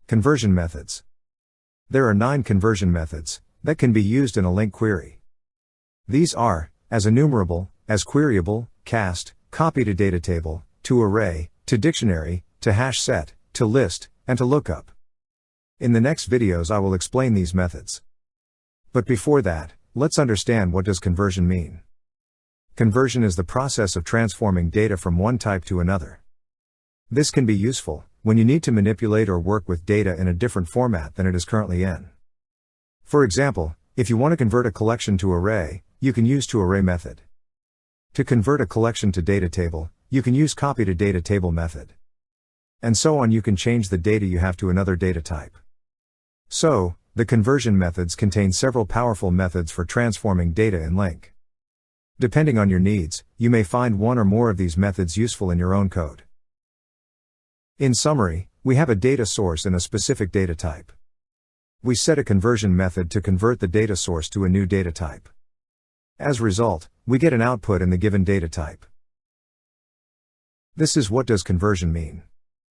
Conversion methods. There are 9 conversion methods that can be used in a LINQ query. These are, as enumerable, as queryable, cast, copy to data table, to array, to dictionary, to hash set, to list, and to lookup. In the next videos I will explain these methods. But before that, let's understand what does conversion mean. Conversion is the process of transforming data from one type to another. This can be useful when you need to manipulate or work with data in a different format than it is currently in. For example, if you want to convert a collection to array, you can use toArray method. To convert a collection to data table, you can use copy to data table method. And so on. You can change the data you have to another data type. So, the conversion methods contain several powerful methods for transforming data in LINQ. Depending on your needs, you may find one or more of these methods useful in your own code. In summary, we have a data source and a specific data type. We set a conversion method to convert the data source to a new data type. As a result, we get an output in the given data type. This is what does conversion mean.